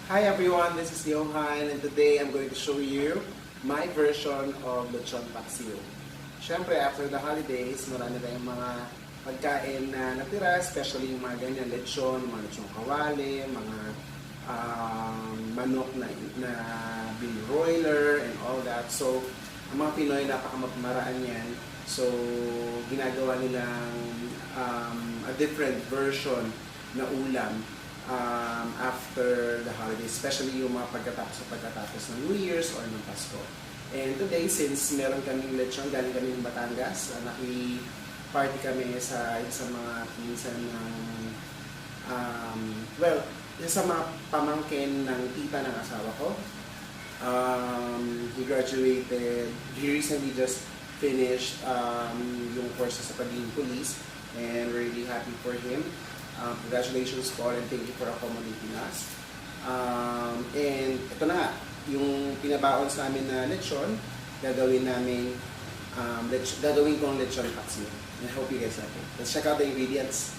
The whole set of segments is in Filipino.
Hi everyone, this is Johan and today I'm going to show you my version of Lechong Paksiw. Siyempre, after the holidays, marami tayong mga pagkain na natira, especially yung mga ganyan, lechon, mga lechong kawali, mga manok na broiler and all that. So, ang mga Pinoy, napakamaraan yan. So, ginagawa nilang a different version na ulam after the holidays, especially yung mga pagkatapos ng New Year's or ng Pasko. And today, since meron kaming lechon, galing kami ng Batangas, naki-party kami sa mga pinsan ng, sa mga pamangkin ng tita ng asawa ko. He graduated, he recently just finished yung course sa pagiging police, and we're really happy for him. Congratulations po and thank you for accommodating us. And ito na nga, yung pinabaon sa amin na lechon, gagawin kong lechon paksiw. I hope you guys like it. Let's check out the ingredients.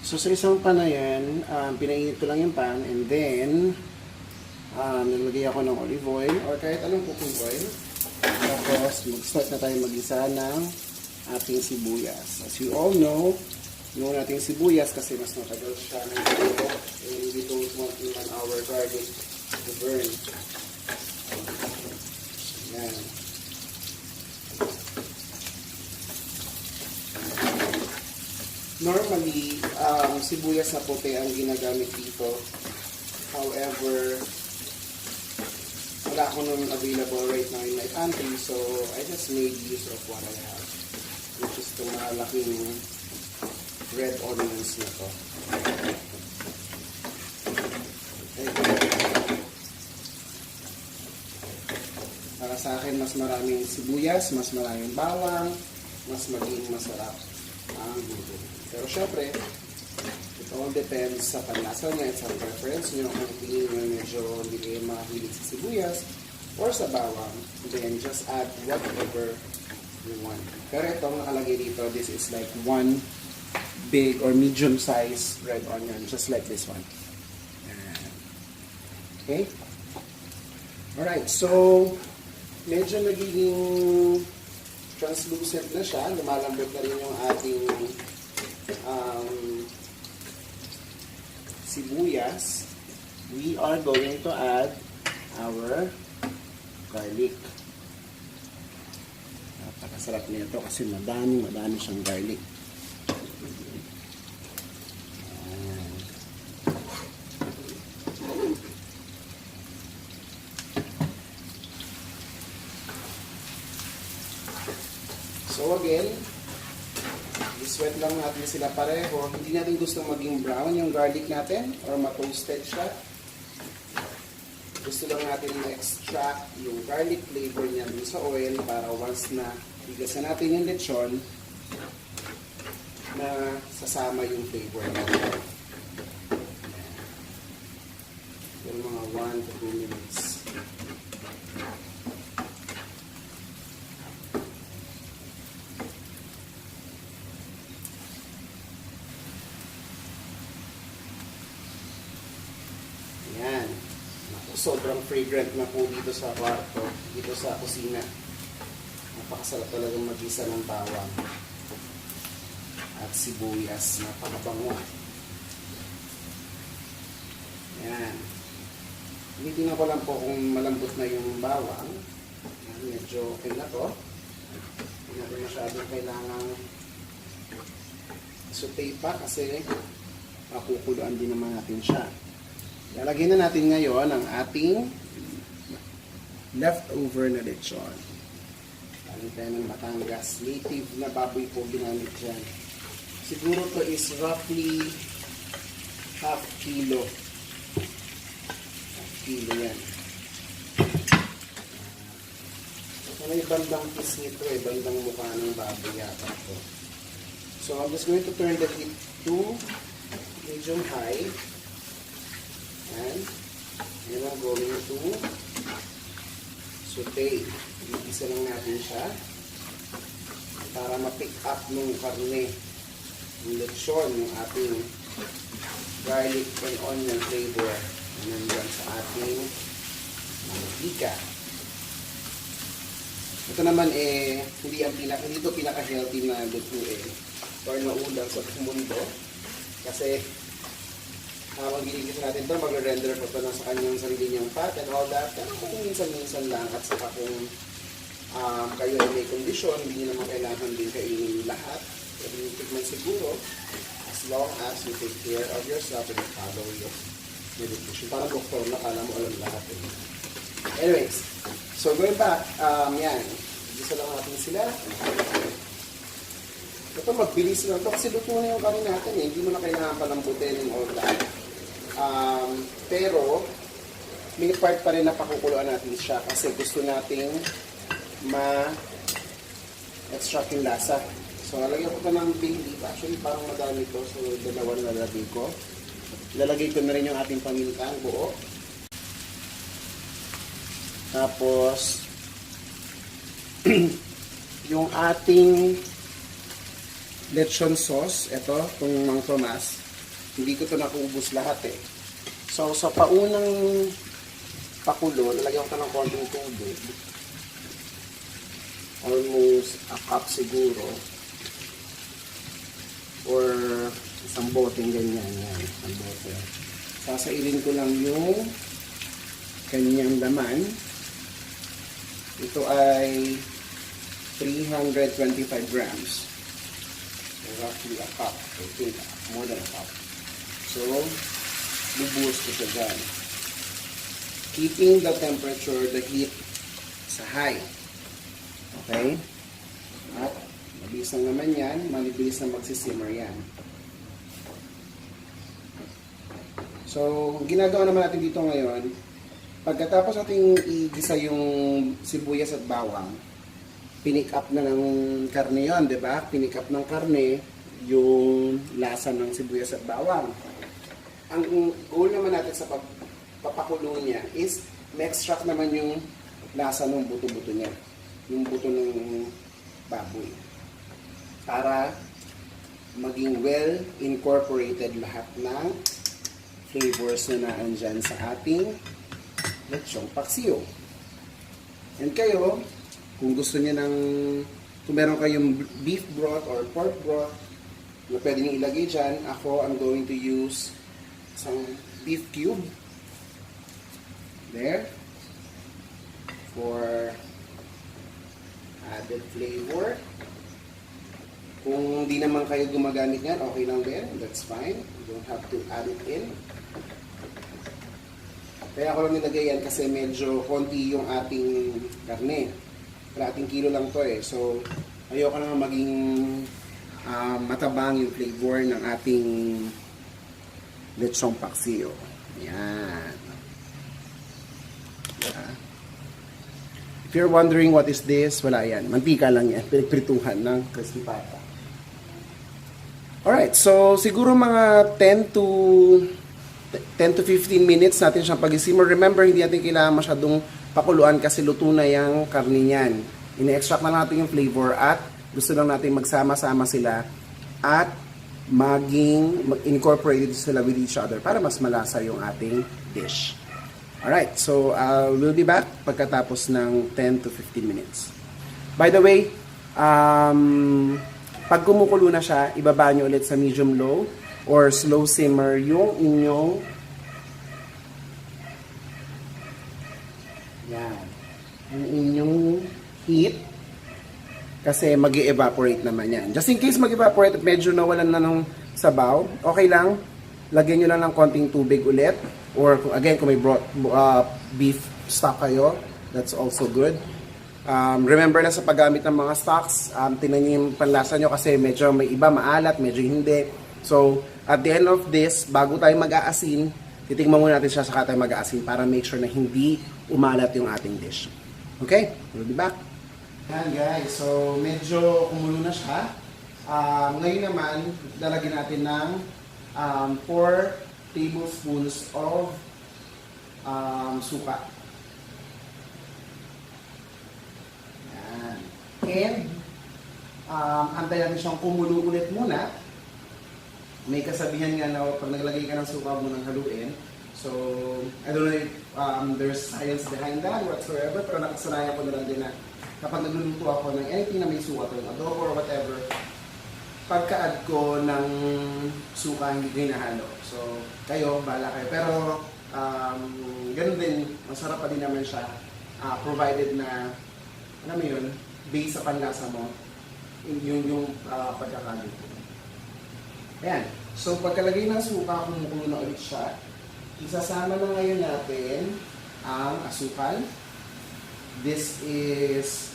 So sa isang pan na yan, pinainit ko lang yung pan and then nilagay ako ng olive oil or kahit anong cooking oil. Tapos mag-start na tayo mag-isa ng ating sibuyas. As you all know, yung ating sibuyas kasi mas matagal siya ng dito and we don't want our garlic to burn. Yan. Normally, sibuyas na puti ang ginagamit dito. However, wala ako nun available right now in my pantry, so I just made use of what I have, which is itong malaking red onions na to. Okay. Para sa akin, mas maraming sibuyas, mas maraming bawang, mas maging masarap ang luto. Pero syempre, it all depends sa panlasa niya at sa preference niyo. Kung tingin niyo medyo hindi kayo mahilig sa sibuyas or sa bawang, then just add whatever you want. Pero itong nakalagay dito, this is like one big or medium size red onion, just like this one. Okay? Alright, so medyo nagiging translucent na siya, lumalambot na rin yung ating sibuyas. We are going to add our garlic. Napakasarap nito kasi madami siyang garlic. So again, i-sweat lang natin sila pareho. Hindi natin gusto maging brown yung garlic natin or ma-toasted siya. Gusto lang natin ma-extract yung garlic flavor niya dun sa oil para once na igasan natin yung lechon, na sasama yung flavor niya. Yung mga 1 to 2 minutes. Yan. Sobrang fragrant na po dito sa kwarto, dito sa kusina. Napakasarap talagang mag-isa ng bawang at sibuyas. Napakabango. Yan. Tinitingnan ko lang po kung malambot na yung bawang. Yan, medyo okay na to. Hindi natin masyadong kailangang saute pa kasi pakukuluan din naman natin siya. Lalagyan na natin ngayon ang ating leftover na lechon. Galing tayo ng Batangas. Native na baboy po ginamit dyan. Siguro to is roughly half kilo. Half kilo yan. May bandang piece nito bandang mukha ng baboy yata ito. So I'm just going to turn the heat to medium high. And I'm going to saute. Igisa lang natin siya para ma-pick up nung karne, yung lechon, yung ating garlic and onion flavor na nandyan sa ating mantika. Ito naman hindi ito pinaka-healthy na lutuin or na ulam sa mundo kasi habang ginigisa natin ito, mag-render pa ito sa kanyang sarili niyang fat and all that. Pero kung minsan-minsan lang at saka kung kayo ay may kondisyon, hindi nyo naman kailangan din kainin lahat. Pwede nyo tikman siguro as long as you take care of yourself and you follow your medication. Parang doktor na, kala mo alam lahat. Anyways, so going back, yan. Gisa lang natin sila. Ito, magbilis lang ito kasi luto na yung kanin natin. Hindi mo na kailangan palambutin and all that. Pero may part pa rin na pakukuluan natin siya kasi gusto nating ma-extract yung lasa. So lalagyan ko pa ng bay leaf. Actually parang madami ito, so dalawa na lalagay ko. Lalagay ko na rin yung ating pamintang buo. Tapos yung ating lechon sauce, ito, itong Mang Tomas, hindi ko ito nakuubos lahat So, sa paunang pakulo, lalagyan ko ito ng konting tubig. Almost a cup siguro. Or isang boteng ganyan. Yan, isang bote. Sasailin ko lang yung kanyang laman. Ito ay 325 grams. So, roughly a cup. I think more than a cup. So, bubuhos ko siya dyan. Keeping the temperature, the heat sa high. Okay? At mabilis lang naman yan. Mabilis na magsisimmer yan. So, ginagawa naman natin dito ngayon, pagkatapos natin igisa yung sibuyas at bawang, pinick up na ng karne yun, di ba? Pinick up ng karne yung lasa ng sibuyas at bawang. Ang goal naman natin sa papakulo niya is ma-extract naman yung lasa ng buto-buto niya. Yung buto ng baboy. Para maging well incorporated lahat ng flavors na naandyan sa ating lechong paksiw. And kayo, kung gusto niya kung meron kayong beef broth or pork broth na pwede nyo ilagay dyan, I'm going to use some beef cube there for added flavor. Kung di naman kayo gumagamit yan, okay lang din, that's fine. You don't have to add it in. Kaya ako lang nilagay yan kasi medyo konti yung ating karne. Kalating kilo lang to So, ayoko naman maging matabang yung flavor ng ating lechong paksiw. Yan. If you're wondering what is this, wala yan. Mantika lang yan. Pinagprituhan ng crispy pata. Alright, so siguro mga 10 to 15 minutes natin siyang pag-simmer. Remember, hindi natin kailangan masyadong pakuluan kasi luto na yung karne niyan. Ine-extract na natin yung flavor at gusto lang natin magsama-sama sila at mag-incorporated sila with each other para mas malasa yung ating dish. Alright, so we'll be back pagkatapos ng 10 to 15 minutes. By the way, pag kumukulo na siya, ibaba nyo ulit sa medium-low or slow simmer yung inyong yung inyong heat Kasi mag-evaporate naman yan. Just in case mag-evaporate at medyo nawalan na ng sabaw, okay lang. Lagyan nyo lang ng konting tubig ulit. Or again, kung may beef stock kayo, that's also good. Remember na sa paggamit ng mga stocks, tingnan nyo yung panlasa nyo kasi medyo may iba maalat, medyo hindi. So, at the end of this, bago tayo mag-aasin, titingnan muna natin siya saka tayo mag-aasin para make sure na hindi umalat yung ating dish. Okay? We'll be back. Yan guys, so medyo kumulo na siya. Ngayon naman, lalagyan natin ng 4 tablespoons of suka. Yan. And, antayin natin siyang kumulo ulit muna. May kasabihan nga na pag naglagay ka ng suka mo nang haluin. So, I don't know if there's science behind that whatsoever, pero nakasanayan ko na lang din na kapag nagluluto ako ng anything na may suka, yung adobo or whatever, pagka-add ko ng suka, hindi ko hinahalo. So, kayo, bahala kayo. Pero, ganun din, masarap pa din naman siya, provided na, alam mo yun, based sa panlasa mo, yung pagkakaluto. Ayan. So, pagkalagay ng suka, kumukulo na ulit siya. Isasama na ngayon natin ang asukal. This is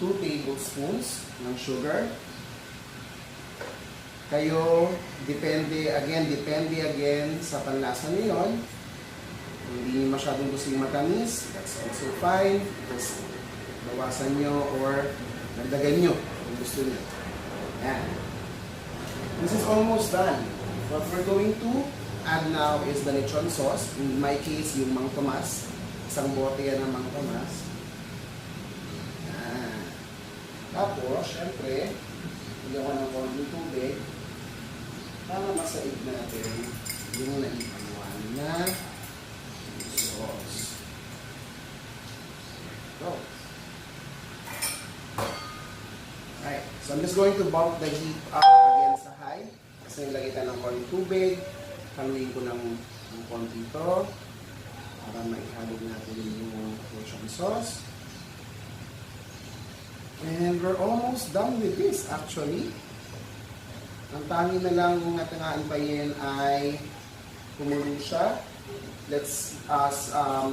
2 tablespoons ng sugar. Kayo, depende again sa panlasa niyo yun. Hindi niyo masyadong gusto yung matamis, that's also fine. Just bawasan nyo or nagdagan nyo kung gusto nyo. Ayan. This is almost done. What we're going to add now is the lechon sauce. In my case, yung Mang Tomas. Isang bote yan ng Mang Tomas. Ayan. Tapos, syempre, bigyan ko ng konting tubig para masaid natin yung naipanuan na sauce. So, alright. So, I'm just going to bump the heat up again sa high. Kasi nilagay tayo ng konting tubig. Haluin ko ng konti ito para maihalog natin yung lechon sauce. And we're almost done with this actually. Ang tangi na lang yung natin aantayin ay kumulo siya. Let's allow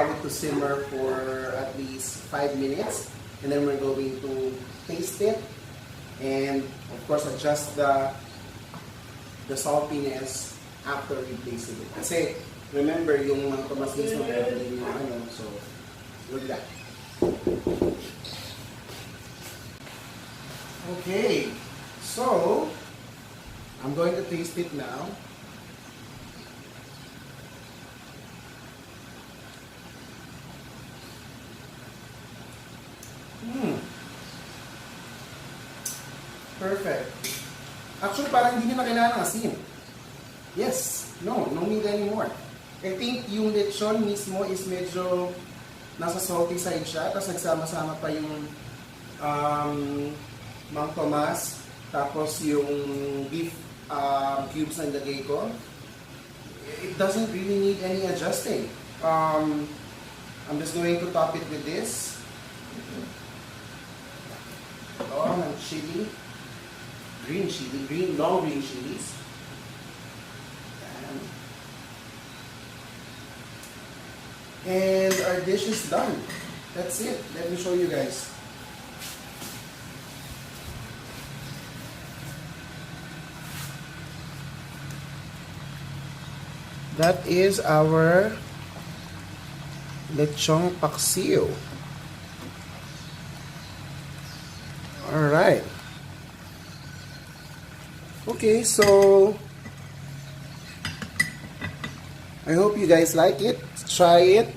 it to simmer for at least 5 minutes. And then we're going to taste it. And of course adjust the saltiness after we taste it. Kasi remember yung mga Tomas mismo meron din yung ano, so with that. Okay, so I'm going to taste it now. Perfect. Actually, parang hindi nyo na kailangan ng asin. Yes. No need anymore. I think yung lechon mismo is medyo nasa salty side siya. Tapos nagsama-sama pa yung Mang Tomas. Tapos yung beef cubes na nilagay ko. It doesn't really need any adjusting. I'm just going to top it with this. Ito, ng chili. Long green chilies. And our dish is done. That's it. Let me show you guys. That is our Lechong Paksiw. Alright. Okay, so I hope you guys like it. Try it.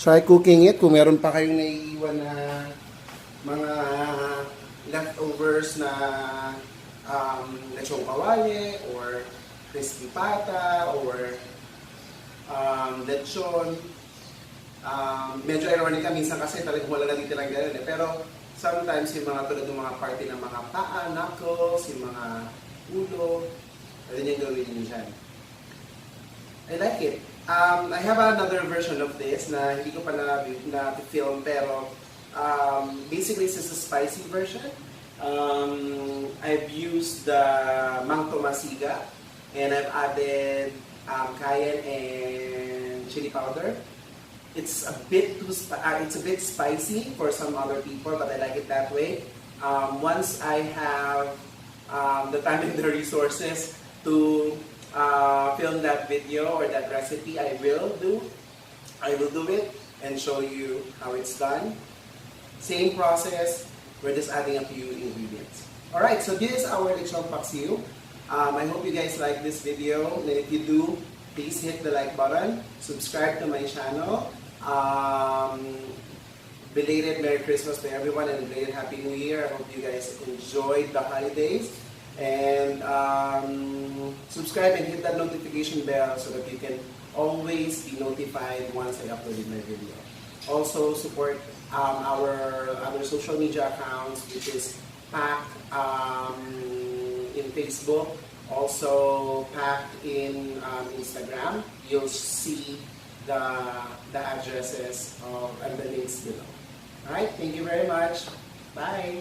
Try cooking it kung meron pa kayong naiiwan na mga leftovers na lechong kawali or crispy pata or lechon. Medyo ironic minsan kasi talagang wala na dito lang gano'n eh. Pero sometimes yung mga tulad ng mga party ng mga paa, knuckles, yung mga ulo, pwede nyo gawin nyo dyan. I like it. I have another version of this na hindi ko pa na-film pero basically this is a spicy version. I've used the Mang Tomasiga and I've added cayenne and chili powder. It's a bit spicy for some other people, but I like it that way. Once I have the time and the resources to film that video or that recipe, I will do it and show you how it's done. Same process, we're just adding a few ingredients. Alright, so this is our Lechong Paksiw. I hope you guys like this video, and if you do, please hit the like button, subscribe to my channel. Belated Merry Christmas to everyone and belated Happy New Year. I hope you guys enjoyed the holidays. And subscribe and hit that notification bell so that you can always be notified once I uploaded my video. Also support our other social media accounts, which is Pack in Facebook, also Pack in Instagram. You'll see the addresses and the links below. Alright, thank you very much. Bye!